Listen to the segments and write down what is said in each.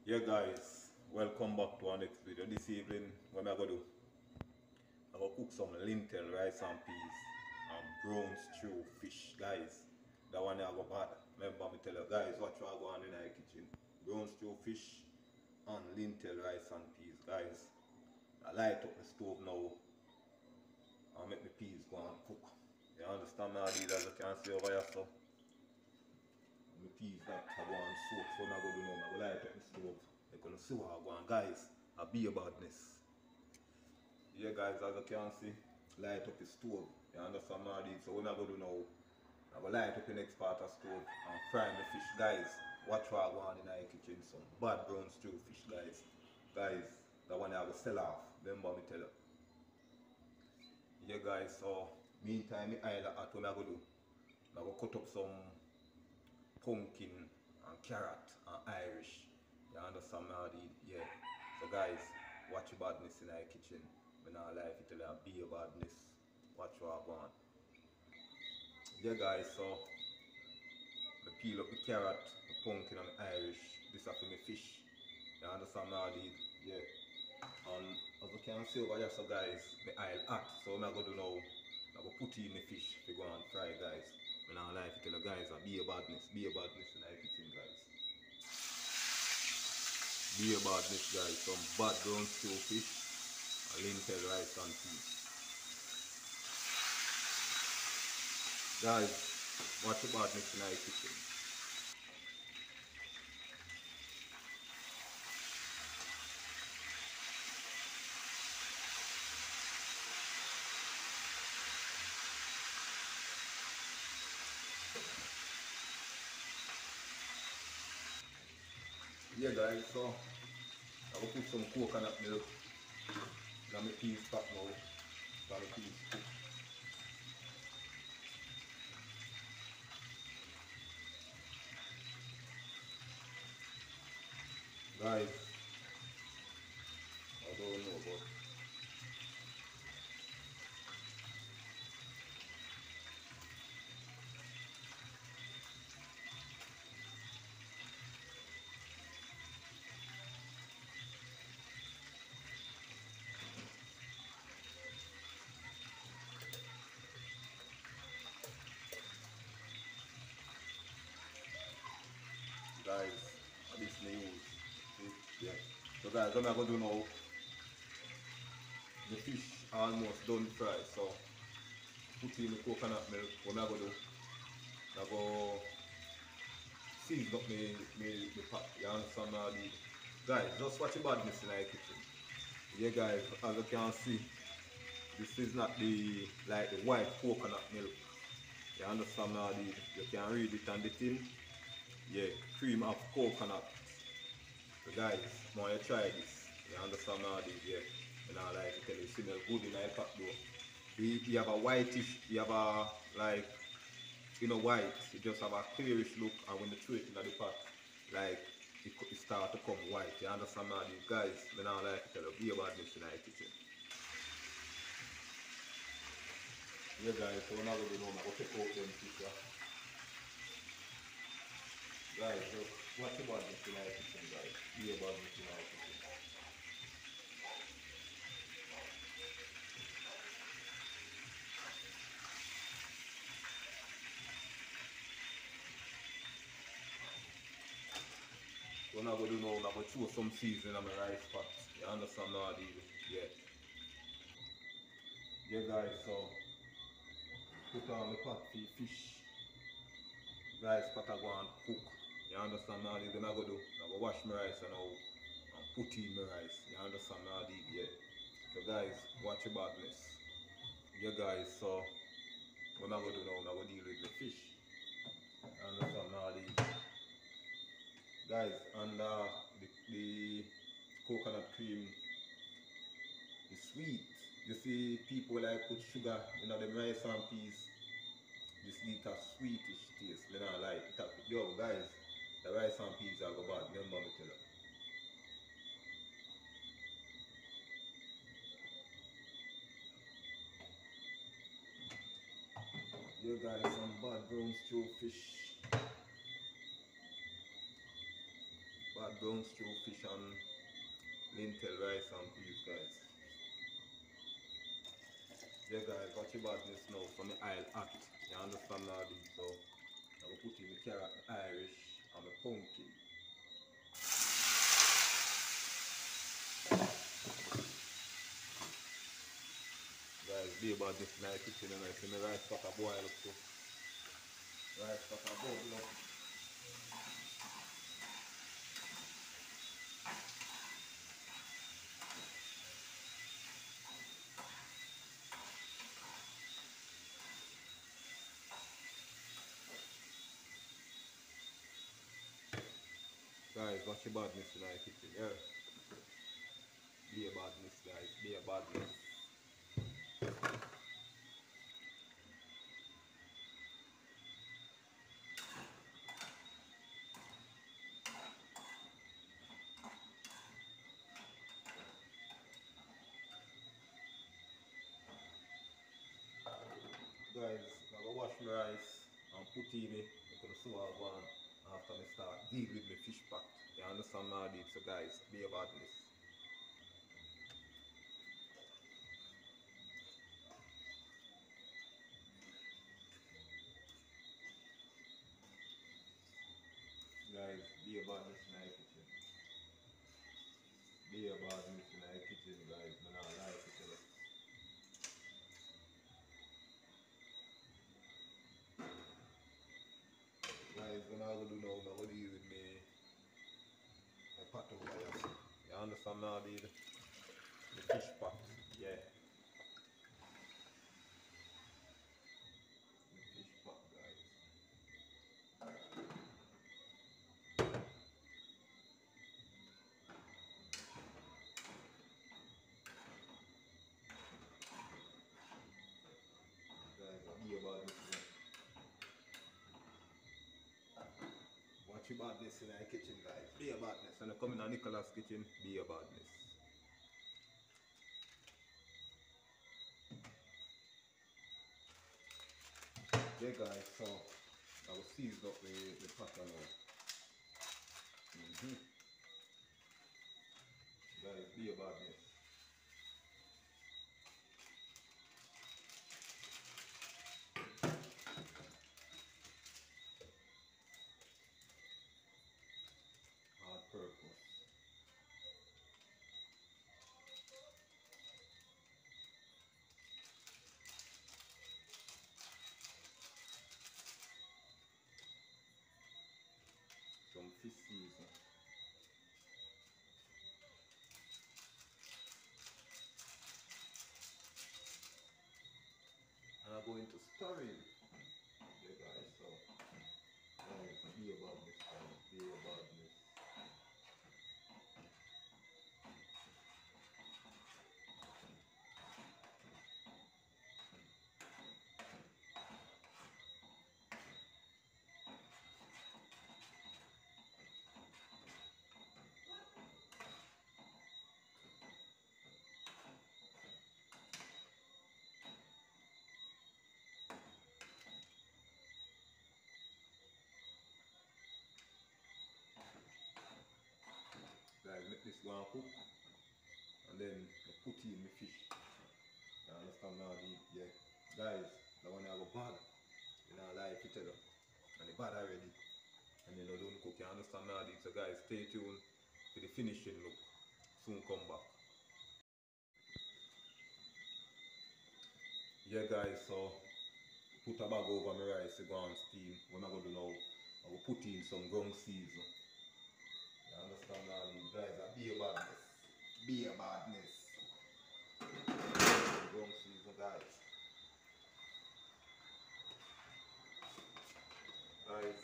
Yeah guys, welcome back to our next video. This evening, what am I gonna do? I'm gonna cook some lentil, rice and peas and brown stew fish, guys. That one I go bad. Remember me tell you guys what you are going in the kitchen. Brown stew fish and lentil, rice and peas, guys. I light up the stove now and make the peas go and cook. You understand me? As you can see over here, so my peas like to go and soak, so I'm gonna do now. I'm gonna light up the stove. You're gonna see what I go on, guys. I'll be a badness. Yeah, guys, as you can see, light up the stove. You understand me? So what I'm gonna do now, I'm gonna light up the next part of the stove and fry my fish, guys. Watch what I go on in the kitchen. Some bad brown stew fish, guys. Guys, that one I will sell off. Remember me tell you. Yeah, guys. So meantime, me oil hot. What I'm gonna do, I'm gonna cut up some pumpkin and carrot and Irish. You understand me? Yeah. So guys, watch your badness in the kitchen. When I like it, it'll be a badness. Watch what I want. Yeah guys, so I peel up the carrot, the pumpkin and the Irish. This is for my fish. You understand me? Yeah. And as you can see over here, so guys, my oil hot. So what I'm gonna do now, I'm gonna put in the fish to go and fry, guys. When I like it, tell you guys, be a badness in the kitchen, guys. Be a badness, guys. Some bad brown stew fish, and lentil rice and peas. Guys, watch the badness in the kitchen. Yeah guys, so I will put some coconut milk in my peas pot now. So the peas cook. Guys, I don't know but guys, this me use. See? Yeah. So guys, what I'm gonna do now, the fish almost done fry, so put in the coconut milk. What I'm gonna do, I go season up me pot. You understand me? Guys, just watch the badness in the kitchen. Yeah guys, as you can see, this is not the like the white coconut milk. You understand now? You can read it on the tin. Yeah, cream of coconut. So guys, now you try this. You understand now? Yeah. And I like to tell you, it smells good in the pot though. You have a whitish, you have a like, white. You just have a clearish look, and when you throw it in the pot, like it start to come white. You understand now? Guys, then I like to tell you, be about this in the kitchen. Yeah guys, so now we know I'm going to take out them fish. Guys, so watch about this in our kitchen, guys. Be about this in our kitchen. What I'm going to do now, I'm going to throw some seasoning on my rice pot. You understand now? Yeah. Yeah guys, so put on the pot for the fish. Rice pot I go and cook. You understand now? Then I go do, I go wash my rice and now and put in my rice. You understand now? Yeah. So guys, watch your badness. Yeah guys, so what I'm going to do now, I'm going to deal with the fish. You understand now? Guys, and the coconut cream is sweet. You see, people like put sugar in them rice and peas. This give it a sweetish taste. Me not like it. Yo, guys, the rice and peas are go bad. Remember me tell you. You guys, some bad brown stew fish. Bad brown stew fish and lentil rice and peas, guys. Yeah guys, watch your badness now from the oil hot. You understand now this? So I will put in the carrot, the Irish and the pumpkin. Guys, be about this nice kitchen and I see my rice pot a boil up too. Rice pot a boil up. Guys, watch your badness in the kitchen, yeah? Be a badness, guys, be a badness. Guys, I'm gonna wash my rice and put in it. I'm gonna see what I want after I start deal with my fish pot. You understand now, dude? So guys, be a badness. Guys, be a badness in the kitchen. Be a badness in the kitchen, guys. I'm not like it, you know. Guys, when I go do now, I'm gonna deal with my pot over here. You understand now, dude? The fish pot, yeah. The fish pot, guys. Guys, be a badness in it. Watch your badness in the kitchen, guys. Be a badness. When I come in a Nicholas kitchen, be a badness. Yeah guys, so I will season up the pot now. Guys, be a badness. Hard purpose. Some fish season. And I'm going to stir it. Yeah guys, so guys, be a badness, guys. Be a badness. Guys, let this go and cook. And then I put in the fish. You understand now, yeah. Guys, the one I go bad. You know, like it, you know. And the bad already. And then I don't cook. You understand now, so guys, stay tuned for the finishing look. Soon come back. Yeah guys, so put a bag over my rice to go and steam. What I'm gonna do now, I will put in some ground season. You understand now, guys? Be a badness. Be a badness. Ground season, guys. Guys,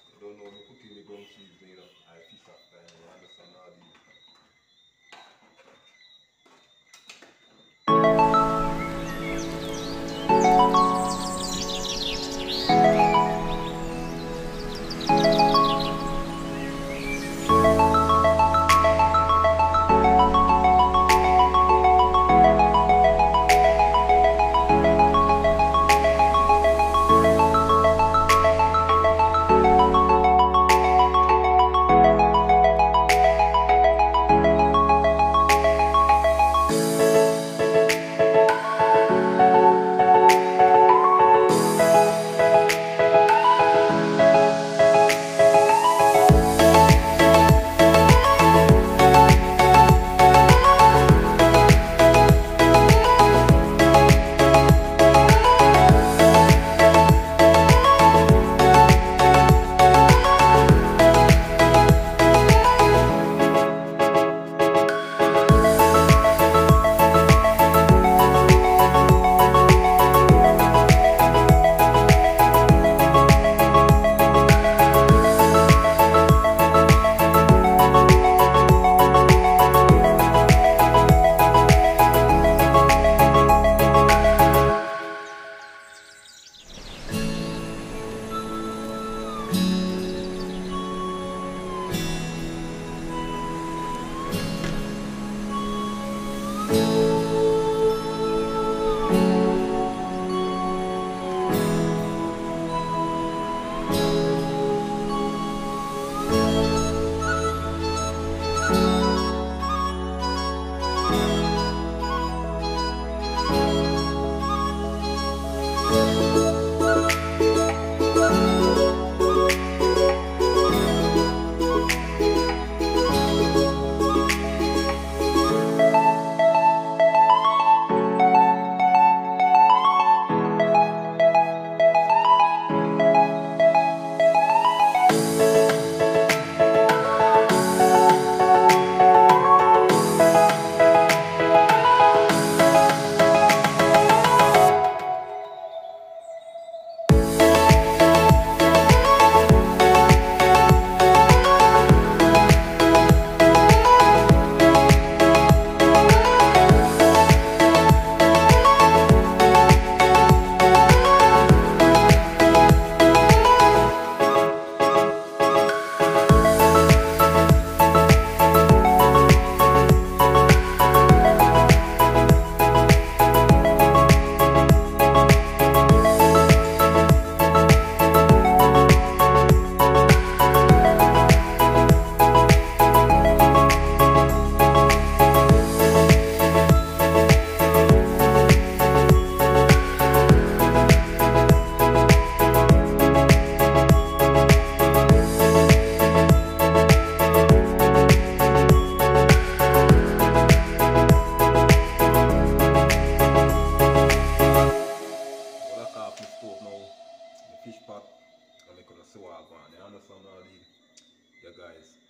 you don't know me put in the ground season, you know. I fish after, you understand now, Fish pot, and make gonna see what I want. You understand all these? Yeah, guys.